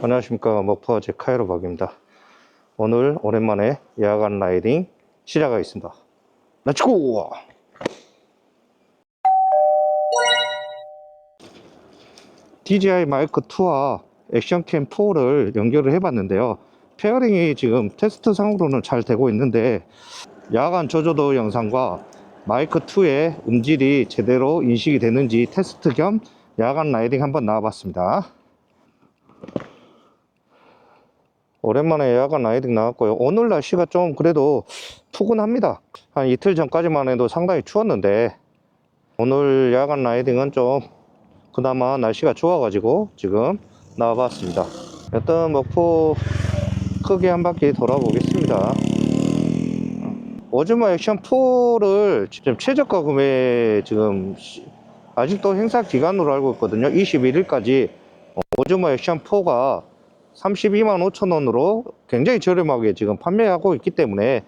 안녕하십니까. 머퍼제 카이로박입니다. 오늘 오랜만에 야간 라이딩 시작하겠습니다. 렛츠고! DJI 마이크 2와 액션캠 4를 연결을 해봤는데요. 페어링이 지금 테스트 상으로는 잘 되고 있는데 야간 저조도 영상과 마이크 2의 음질이 제대로 인식이 되는지 테스트 겸 야간 라이딩 한번 나와봤습니다. 오랜만에 야간 라이딩 나왔고요. 오늘 날씨가 좀 그래도 푸근합니다. 한 이틀 전까지만 해도 상당히 추웠는데 오늘 야간 라이딩은 좀 그나마 날씨가 좋아가지고 지금 나와봤습니다. 일단 목포 크게 한 바퀴 돌아보겠습니다. 오즈모 액션 4를 지금 최저가 구매 지금 아직도 행사 기간으로 알고 있거든요. 21일까지 오즈모 액션 4가 32만 5천 원으로 굉장히 저렴하게 지금 판매하고 있기 때문에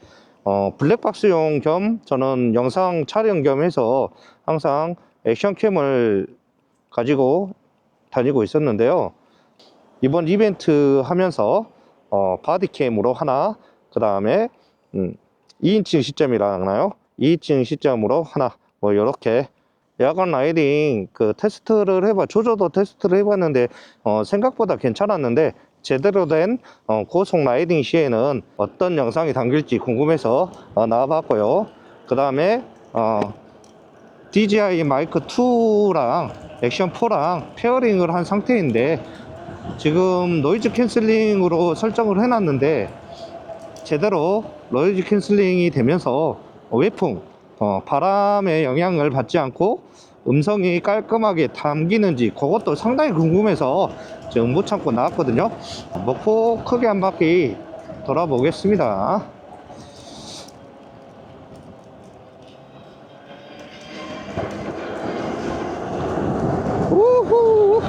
블랙박스용 겸 저는 영상 촬영 겸 해서 항상 액션캠을 가지고 다니고 있었는데요. 이번 이벤트 하면서 바디캠으로 하나, 그 다음에 2인칭 시점이라나요? 2인칭 시점으로 하나, 뭐 이렇게 야간 라이딩 그 테스트를 조조도 테스트를 해봤는데 생각보다 괜찮았는데 제대로 된 고속 라이딩 시에는 어떤 영상이 담길지 궁금해서 나와봤고요. 그 다음에 DJI 마이크 2랑 액션 4랑 페어링을 한 상태인데 지금 노이즈 캔슬링으로 설정을 해놨는데 제대로 노이즈 캔슬링이 되면서 외풍, 바람의 영향을 받지 않고 음성이 깔끔하게 담기는지 그것도 상당히 궁금해서 지금 못 참고 나왔거든요. 목포 크게 한 바퀴 돌아보겠습니다. 우후!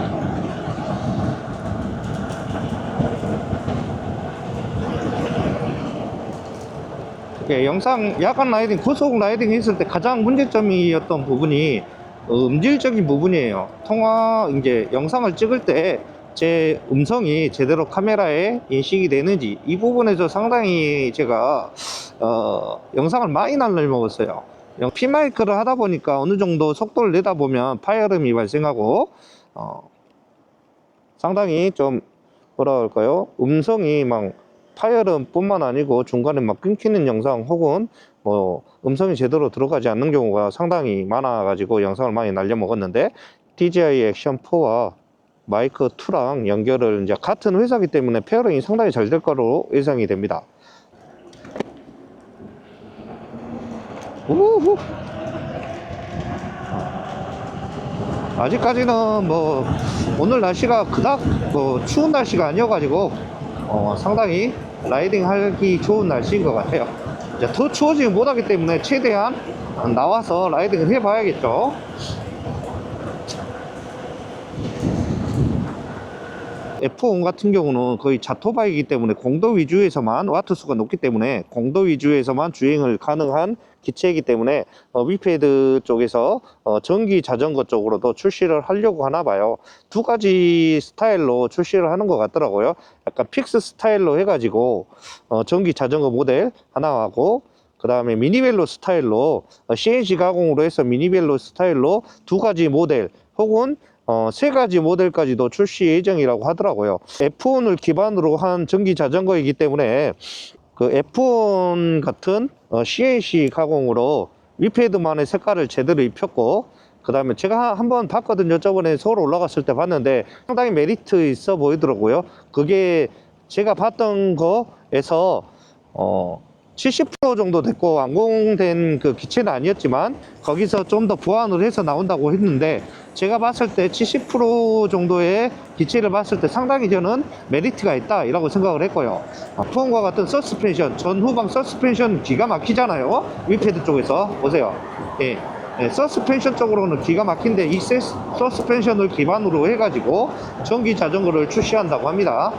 예, 영상 야간 라이딩, 고속 라이딩 했을 때 가장 문제점이었던 부분이 음질적인 부분이에요. 이제 영상을 찍을 때 제 음성이 제대로 카메라에 인식이 되는지 이 부분에서 상당히 제가 영상을 많이 날려 먹었어요. P마이크를 하다 보니까 어느 정도 속도를 내다 보면 파열음이 발생하고 상당히 좀 뭐라 할까요? 음성이 막 파열음 뿐만 아니고 중간에 막 끊기는 영상 혹은 뭐 음성이 제대로 들어가지 않는 경우가 상당히 많아 가지고 영상을 많이 날려 먹었는데 DJI 액션 4와 마이크 2랑 연결을 이제 같은 회사이기 때문에 페어링이 상당히 잘 될 거로 예상이 됩니다. 우후. 아직까지는 뭐 오늘 날씨가 그닥 뭐 추운 날씨가 아니어가지고 상당히 라이딩 하기 좋은 날씨인 것 같아요. 이제 더 추워지면 못하기 때문에 최대한 나와서 라이딩을 해봐야겠죠. F1 같은 경우는 거의 자토바이기 때문에 공도 위주에서만 와트수가 높기 때문에 공도 위주에서만 주행을 가능한 기체이기 때문에 위패드 쪽에서 전기 자전거 쪽으로도 출시를 하려고 하나 봐요. 두 가지 스타일로 출시를 하는 것 같더라고요. 약간 픽스 스타일로 해가지고 전기 자전거 모델 하나 하고 그 다음에 미니벨로 스타일로 CNC 가공으로 해서 미니벨로 스타일로 두 가지 모델 혹은 세 가지 모델까지도 출시 예정이라고 하더라고요. F1을 기반으로 한 전기 자전거이기 때문에 그 F1 같은 CNC 가공으로 위패드만의 색깔을 제대로 입혔고 그 다음에 제가 한번 봤거든요. 저번에 서울 올라갔을 때 봤는데 상당히 메리트 있어 보이더라고요. 그게 제가 봤던 거에서 70% 정도 됐고 완공된 그 기체는 아니었지만 거기서 좀 더 보완을 해서 나온다고 했는데 제가 봤을 때 70% 정도의 기체를 봤을 때 상당히 저는 메리트가 있다 이라고 생각을 했고요. F1과 같은 서스펜션, 전후방 서스펜션 기가 막히잖아요. 위패드 쪽에서 보세요. 예. 서스펜션 쪽으로는 기가 막힌데 이 서스펜션을 기반으로 해가지고 전기 자전거를 출시한다고 합니다.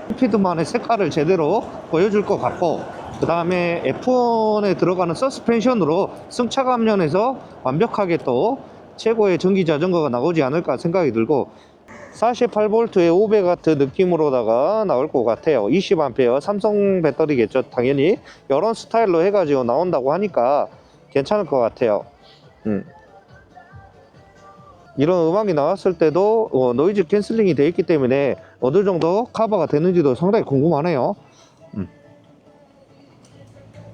위패드만의 색깔을 제대로 보여줄 것 같고 그 다음에 F1에 들어가는 서스펜션으로 승차감 면에서 완벽하게 또 최고의 전기 자전거가 나오지 않을까 생각이 들고 48V의 500W 느낌으로다가 나올 것 같아요. 20A 삼성 배터리겠죠 당연히. 이런 스타일로 해가지고 나온다고 하니까 괜찮을 것 같아요. 이런 음악이 나왔을 때도 노이즈 캔슬링이 되어 있기 때문에 어느 정도 커버가 되는지도 상당히 궁금하네요.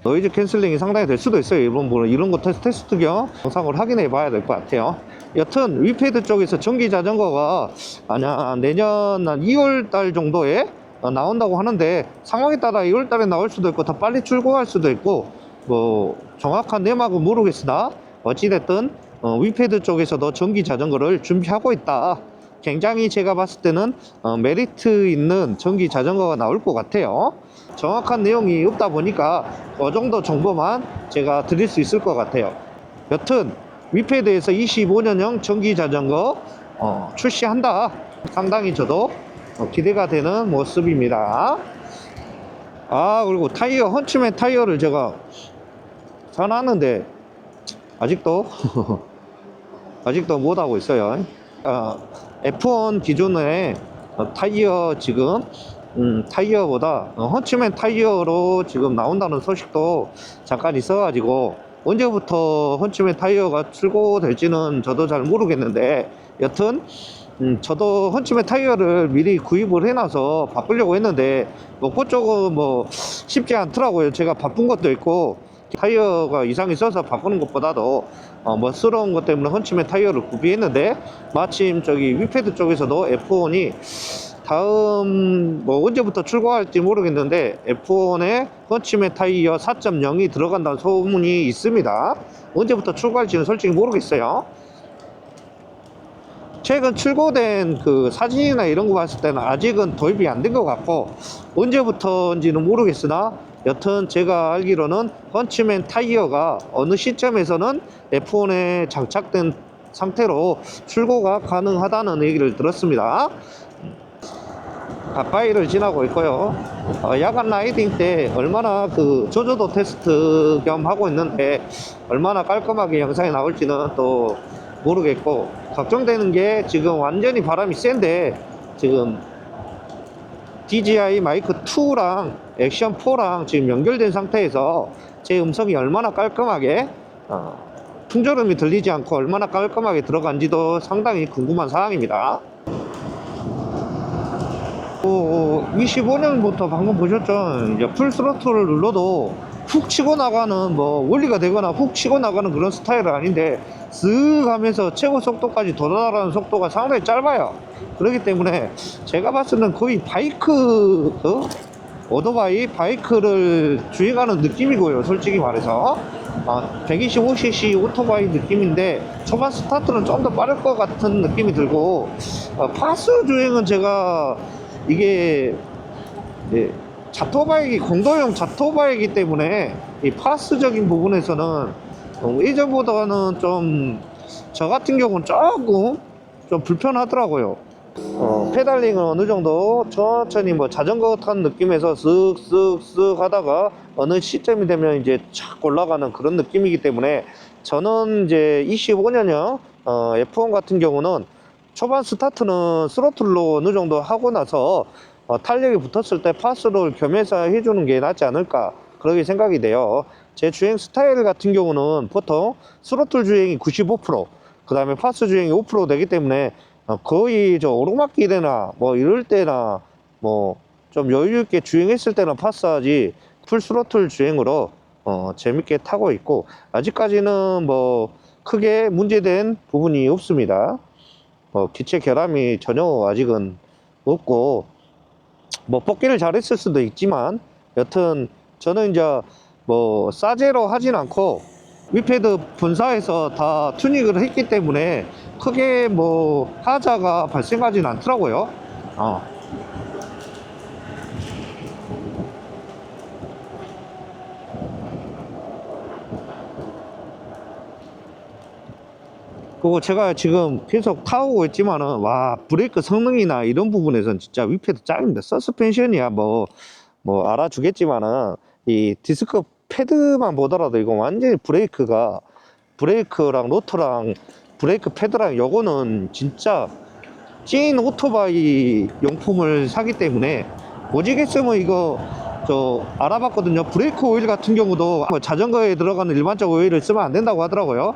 노이즈 캔슬링이 상당히 될 수도 있어요. 이런 거 테스트 겸 영상을 확인해 봐야 될 것 같아요. 여튼 위패드 쪽에서 전기 자전거가 내년 한 2월달 정도에 나온다고 하는데, 상황에 따라 2월달에 나올 수도 있고 더 빨리 출고할 수도 있고 뭐 정확한 내막은 모르겠으나 어찌됐든 위패드 쪽에서도 전기 자전거를 준비하고 있다. 굉장히 제가 봤을 때는 메리트 있는 전기 자전거가 나올 것 같아요. 정확한 내용이 없다 보니까 그 정도 정보만 제가 드릴 수 있을 것 같아요. 여튼 위패드에서 25년형 전기 자전거 출시한다. 상당히 저도 기대가 되는 모습입니다. 그리고 타이어, 헌츠맨 타이어를 제가 사놨는데 아직도 못하고 있어요. F1 기존의 타이어 지금 타이어보다 헌츠맨 타이어로 지금 나온다는 소식도 잠깐 있어가지고 언제부터 헌츠맨 타이어가 출고될지는 저도 잘 모르겠는데, 여튼 저도 헌츠맨 타이어를 미리 구입을 해놔서 바꾸려고 했는데 그쪽은 뭐 쉽지 않더라고요. 제가 바쁜 것도 있고 타이어가 이상이 있어서 바꾸는 것보다도 멋스러운 것 때문에 헌츠맨 타이어를 구비했는데, 마침 저기 위패드 쪽에서도 F1이 다음 뭐 언제부터 출고할지 모르겠는데 F1에 헌츠맨 타이어 4.0이 들어간다는 소문이 있습니다. 언제부터 출고할지는 솔직히 모르겠어요. 최근 출고된 그 사진이나 이런 거 봤을 때는 아직은 도입이 안 된 것 같고 언제부터인지는 모르겠으나, 여튼 제가 알기로는 헌츠맨 타이어가 어느 시점에서는 F1에 장착된 상태로 출고가 가능하다는 얘기를 들었습니다. 가까이를 지나고 있고요. 야간 라이딩 때 얼마나 그 조조도 테스트 겸 하고 있는데 얼마나 깔끔하게 영상이 나올지는 또 모르겠고, 걱정되는 게 지금 완전히 바람이 센데 지금 DJI 마이크 2랑 액션 4랑 지금 연결된 상태에서 제 음성이 얼마나 깔끔하게 풍절음이 들리지 않고 얼마나 깔끔하게 들어간지도 상당히 궁금한 사항입니다. 25년부터 방금 보셨죠? 이제 풀 스로틀을 눌러도 훅 치고 나가는 뭐 원리가 되거나 훅 치고 나가는 그런 스타일은 아닌데 쓱 하면서 최고 속도까지 도달하는 속도가 상당히 짧아요. 그렇기 때문에 제가 봤을 때는 거의 바이크 오토바이 바이크를 주행하는 느낌이고요. 솔직히 말해서 125cc 오토바이 느낌인데 초반 스타트는 좀 더 빠를 것 같은 느낌이 들고, 파스 주행은 제가 이게 자토바이기 공도용 자토바이기 때문에 이 파스적인 부분에서는 예전보다는 좀 저 같은 경우는 조금 좀 불편하더라고요. 페달링은 어느 정도 천천히 뭐 자전거 탄 느낌에서 쓱쓱쓱 하다가 어느 시점이 되면 이제 착 올라가는 그런 느낌이기 때문에, 저는 이제 25년형 F1 같은 경우는 초반 스타트는 스로틀로 어느 정도 하고 나서 탄력이 붙었을 때 파스를 겸해서 해주는 게 낫지 않을까 그렇게 생각이 돼요. 제 주행 스타일 같은 경우는 보통 스로틀 주행이 95%, 그 다음에 파스 주행이 5% 되기 때문에 거의 저 오르막길이나 뭐 이럴 때나 뭐 좀 여유 있게 주행했을 때는 파스하지 풀 스로틀 주행으로 재밌게 타고 있고, 아직까지는 뭐 크게 문제된 부분이 없습니다. 기체 결함이 전혀 아직은 없고, 뭐 뽑기를 잘했을 수도 있지만 여튼 저는 이제 뭐 싸제로 하진 않고 위패드 본사에서 다 튜닝을 했기 때문에 크게 뭐 하자가 발생하진 않더라고요. 그리고 제가 지금 계속 타오고 있지만은 와, 브레이크 성능이나 이런 부분에서는 진짜 위패드 짱입니다. 서스펜션이야 뭐 알아주겠지만은 이 디스크 패드만 보더라도 이거 완전히 브레이크랑 로터랑 브레이크 패드랑 요거는 진짜 찐 오토바이 용품을 사기 때문에 오지겠으면 이거 저 알아봤거든요. 브레이크 오일 같은 경우도 뭐 자전거에 들어가는 일반적 오일을 쓰면 안 된다고 하더라고요.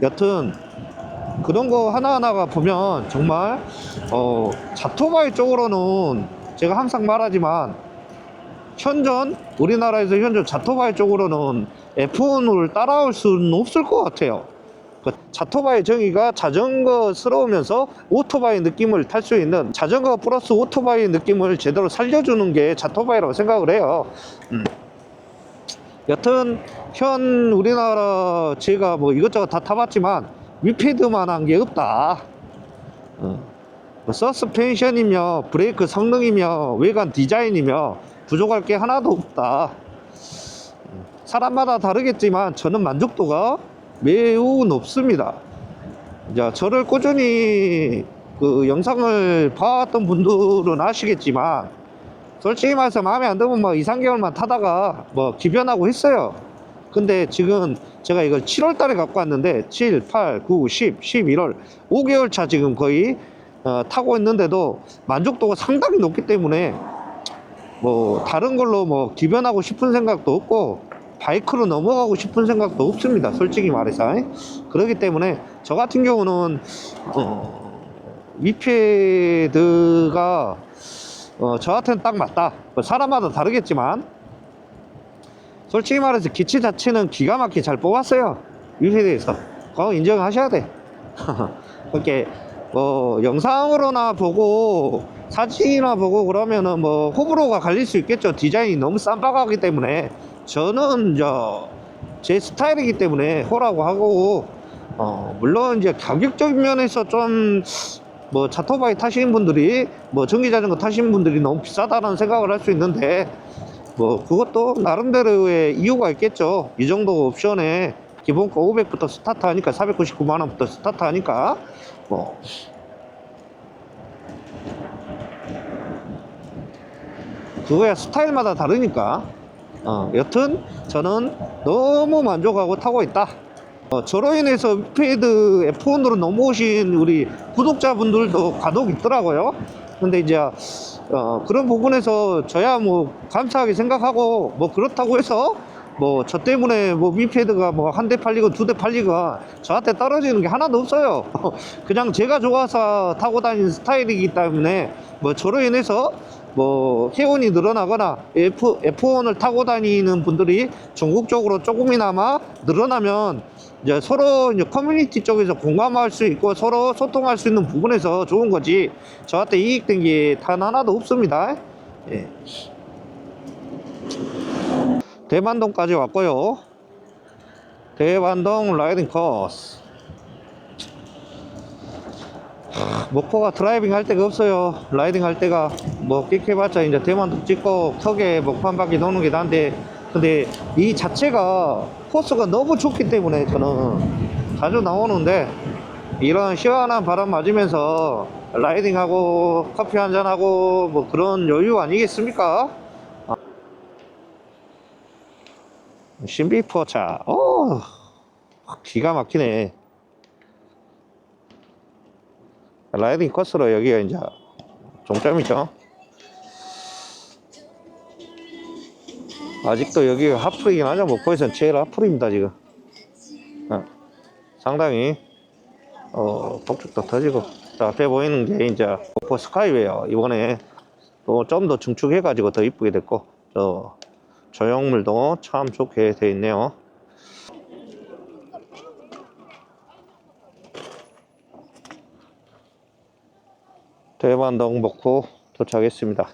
여튼 그런 거 하나하나가 보면 정말 자토바이 쪽으로는 제가 항상 말하지만 우리나라에서 현존 자토바이 쪽으로는 F1을 따라올 수는 없을 것 같아요. 그 자토바이 정의가 자전거스러우면서 오토바이 느낌을 탈 수 있는 자전거 플러스 오토바이 느낌을 제대로 살려주는 게 자토바이라고 생각을 해요. 여튼 현 우리나라 제가 뭐 이것저것 다 타봤지만 위패드만한 게 없다. 뭐 서스펜션이며 브레이크 성능이며 외관 디자인이며 부족할 게 하나도 없다. 사람마다 다르겠지만 저는 만족도가 매우 높습니다. 이제 저를 꾸준히 그 영상을 봐왔던 분들은 아시겠지만 솔직히 말해서 마음에 안 들면 뭐 2, 3개월만 타다가 뭐 기변하고 했어요. 근데 지금 제가 이걸 7월 달에 갖고 왔는데 7, 8, 9, 10, 11월 5개월 차 지금 거의 타고 있는데도 만족도가 상당히 높기 때문에 뭐 다른 걸로 뭐 기변하고 싶은 생각도 없고 바이크로 넘어가고 싶은 생각도 없습니다. 솔직히 말해서. 그렇기 때문에 저 같은 경우는 위패드가 저한테는 딱 맞다. 뭐 사람마다 다르겠지만 솔직히 말해서 기체 자체는 기가 막히게 잘 뽑았어요. 위패드에서 그거 인정하셔야 돼. 이렇게 영상으로나 보고 사진이나 보고 그러면은 뭐 호불호가 갈릴 수 있겠죠. 디자인이 너무 쌈박하기 때문에 저는 제 스타일이기 때문에 호라고 하고 물론 이제 가격적인 면에서 좀 뭐 자토바이 타시는 분들이 뭐 전기자전거 타시는 분들이 너무 비싸다는 생각을 할 수 있는데 뭐 그것도 나름대로의 이유가 있겠죠. 이 정도 옵션에 기본가 500부터 스타트 하니까 499만원부터 스타트 하니까 뭐 그거야 스타일마다 다르니까 여튼 저는 너무 만족하고 타고 있다. 저로 인해서 위패드 F1으로 넘어오신 우리 구독자분들도 간혹 있더라고요. 근데 이제 그런 부분에서 저야 뭐 감사하게 생각하고 뭐 그렇다고 해서 뭐 저 때문에 뭐 위패드가 뭐 한 대 팔리고 두 대 팔리고 저한테 떨어지는 게 하나도 없어요. 그냥 제가 좋아서 타고 다니는 스타일이기 때문에 뭐 저로 인해서 뭐 회원이 늘어나거나 F1을 타고 다니는 분들이 전국적으로 조금이나마 늘어나면 이제 서로 이제 커뮤니티 쪽에서 공감할 수 있고 서로 소통할 수 있는 부분에서 좋은 거지 저한테 이익된 게 단 하나도 없습니다. 예. 대만동까지 왔고요. 대만동 라이딩 코스. 목포가 드라이빙 할 데가 없어요. 라이딩 할 데가 뭐 끽해봤자 이제 대만동 찍고 턱에 목포 한 바퀴 도는 게 난데 근데 이 자체가 코스가 너무 좋기 때문에 저는 자주 나오는데 이런 시원한 바람 맞으면서 라이딩하고 커피 한잔하고 뭐 그런 여유 아니겠습니까? 신비포차 기가 막히네. 라이딩 코스로 여기가 이제 종점이죠. 아직도 여기가 핫플이긴 하죠. 목포에서는 제일 핫플입니다 지금. 상당히 폭죽도 터지고 앞에 보이는 게 이제 목포 스카이웨어 이번에 또 좀 더 증축해 가지고 더 이쁘게 됐고 조형물도 참 좋게 되어 있네요. 대만동 목포 도착했습니다.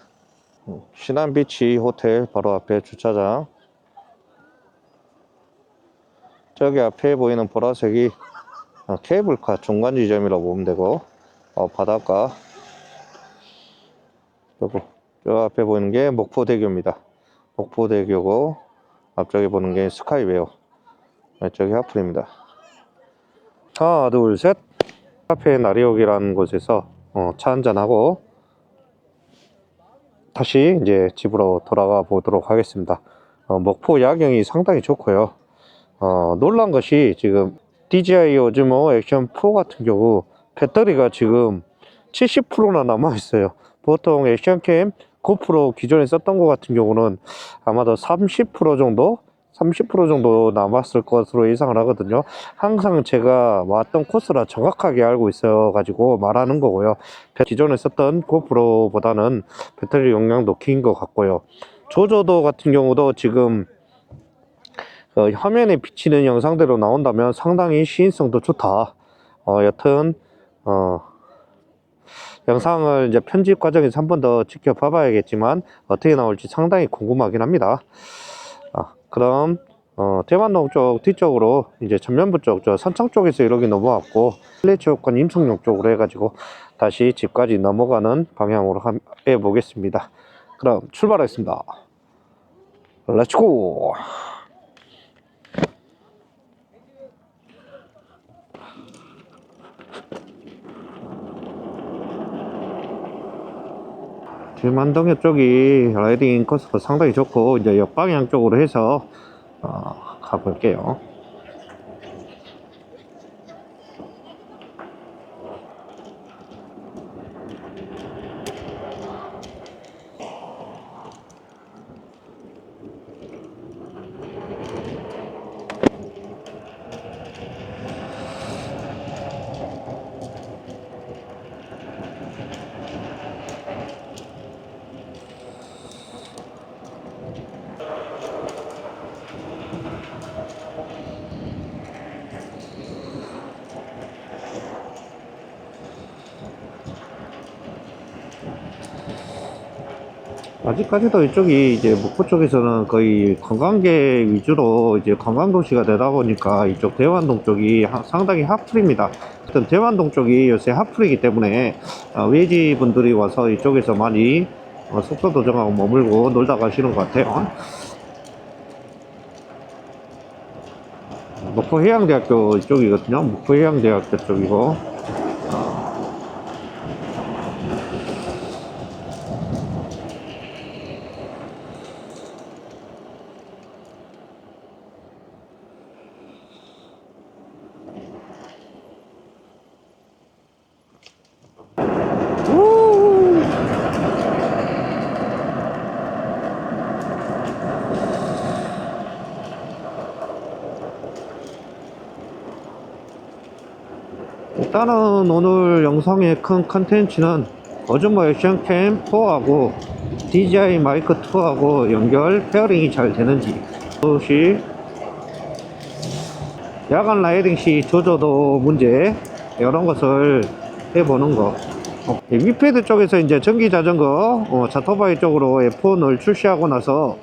신안비치 호텔 바로 앞에 주차장. 저기 앞에 보이는 보라색이 케이블카 중간 지점이라고 보면 되고 바닷가. 그리고 저 앞에 보이는 게 목포대교입니다. 목포대교고 앞쪽에 보는 게 스카이웨어. 이쪽이 하플입니다. 하나 둘 셋. 카페 나리옥이라는 곳에서 차 한잔하고 다시 이제 집으로 돌아가 보도록 하겠습니다. 목포 야경이 상당히 좋고요. 놀란 것이 지금 DJI 오즈모 액션 4 같은 경우 배터리가 지금 70%나 남아 있어요. 보통 액션캠 고프로 기존에 썼던 것 같은 경우는 아마도 30% 정도 남았을 것으로 예상을 하거든요. 항상 제가 왔던 코스라 정확하게 알고 있어 가지고 말하는 거고요. 기존에 썼던 고프로보다는 배터리 용량도 긴 것 같고요. 조조도 같은 경우도 지금 화면에 비치는 영상대로 나온다면 상당히 시인성도 좋다. 여튼 영상을 이제 편집 과정에서 한 번 더 지켜봐 봐야겠지만 어떻게 나올지 상당히 궁금하긴 합니다. 그럼 대만동 쪽 뒤쪽으로 이제 전면부 쪽, 저 선창 쪽에서 이렇게 넘어왔고 실내체육관 임성용 쪽으로 해가지고 다시 집까지 넘어가는 방향으로 해보겠습니다. 그럼 출발하겠습니다. 렛츠고! 대만동역 쪽이 라이딩 코스가 상당히 좋고 이제 역방향 쪽으로 해서 가볼게요. 아직까지도 이쪽이 이제 목포 쪽에서는 거의 관광객 위주로 이제 관광도시가 되다 보니까 이쪽 대환동 쪽이 상당히 핫플입니다. 하여튼 대환동 쪽이 요새 핫플이기 때문에 외지 분들이 와서 이쪽에서 많이 속도 조정하고 머물고 놀다 가시는 것 같아요. 목포해양대학교 이쪽이거든요. 목포해양대학교 쪽이고. 일단은 오늘 영상의 큰 컨텐츠는 오즈모 액션캠 4하고 DJI 마이크 2하고 연결 페어링이 잘 되는지, 그것이 야간 라이딩 시 조조도 문제 이런 것을 해보는 거. 위패드 쪽에서 이제 전기 자전거 자토바이 쪽으로 F1을 출시하고 나서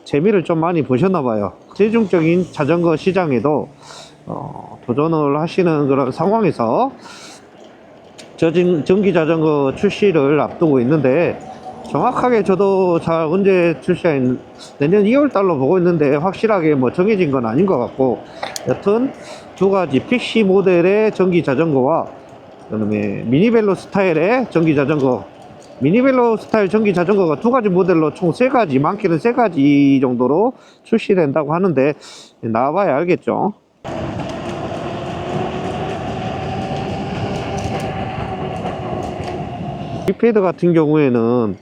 재미를 좀 많이 보셨나봐요. 대중적인 자전거 시장에도 도전을 하시는 그런 상황에서 전기 자전거 출시를 앞두고 있는데, 정확하게 저도 잘 언제 출시할 내년 2월달로 보고 있는데 확실하게 뭐 정해진 건 아닌 것 같고, 여튼 두 가지 픽시 모델의 전기 자전거와 그다음에 미니벨로 스타일의 전기 자전거, 미니벨로 스타일 전기 자전거가 두 가지 모델로 총 세 가지, 많게는 세 가지 정도로 출시된다고 하는데 나와봐야 알겠죠. 위패드 같은 경우에는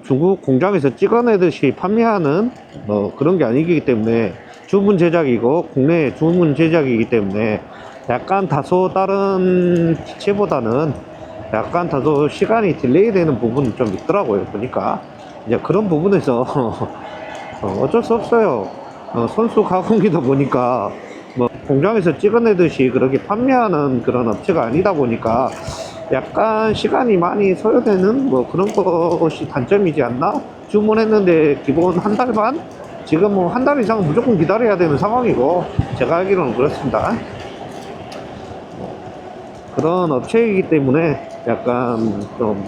중국 공장에서 찍어내듯이 판매하는 그런 게 아니기 때문에 주문 제작이고 국내 주문 제작이기 때문에 약간 다소 다른 기체보다는 약간 다소 시간이 딜레이 되는 부분이 좀 있더라고요. 보니까 이제 그런 부분에서 어쩔 수 없어요. 손수 가공기다 보니까 뭐 공장에서 찍어내듯이 그렇게 판매하는 그런 업체가 아니다 보니까 약간 시간이 많이 소요되는 뭐 그런 것이 단점이지 않나? 주문했는데 기본 한 달 반? 지금 뭐 한 달 이상 무조건 기다려야 되는 상황이고, 제가 알기로는 그렇습니다. 그런 업체이기 때문에 약간 좀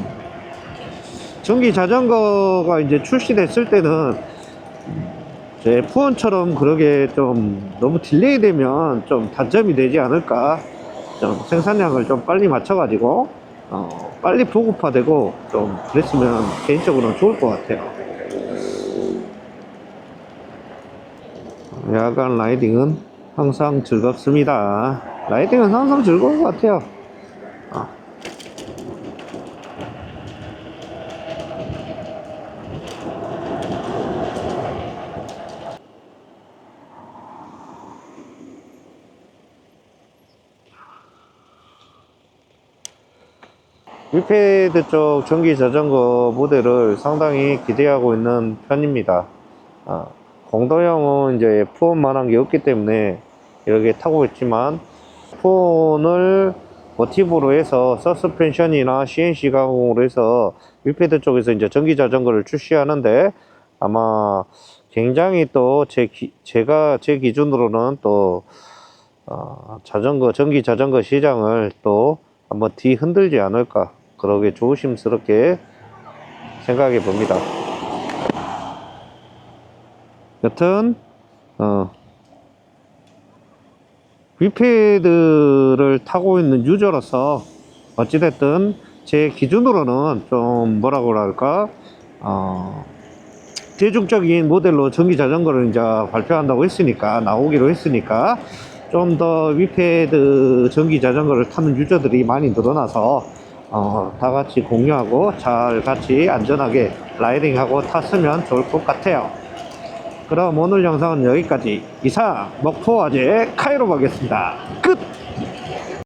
전기 자전거가 이제 출시됐을 때는 F1처럼 그러게 좀 너무 딜레이 되면 좀 단점이 되지 않을까. 좀 생산량을 좀 빨리 맞춰가지고 빨리 보급화되고 좀 그랬으면 개인적으로는 좋을 것 같아요. 야간 라이딩은 항상 즐겁습니다. 라이딩은 항상 즐거운 것 같아요. 아. 위패드 쪽 전기 자전거 모델을 상당히 기대하고 있는 편입니다. 공도형은 이제 F1만한 게 없기 때문에 이렇게 타고 있지만, F1을 모티브로 해서 서스펜션이나 CNC 가공으로 해서 위패드 쪽에서 이제 전기 자전거를 출시하는데, 아마 굉장히 또 제 기준으로는 또 전기 자전거 시장을 또 한번 뒤흔들지 않을까, 그러게 조심스럽게 생각해 봅니다. 여튼 위패드를 타고 있는 유저로서 어찌됐든 제 기준으로는 좀 뭐라고 할까, 대중적인 모델로 전기 자전거를 이제 발표한다고 했으니까, 나오기로 했으니까 좀 더 위패드 전기 자전거를 타는 유저들이 많이 늘어나서 다 같이 공유하고 잘 같이 안전하게 라이딩하고 탔으면 좋을 것 같아요. 그럼 오늘 영상은 여기까지. 이상 먹포와제 카이로 가겠습니다. 끝!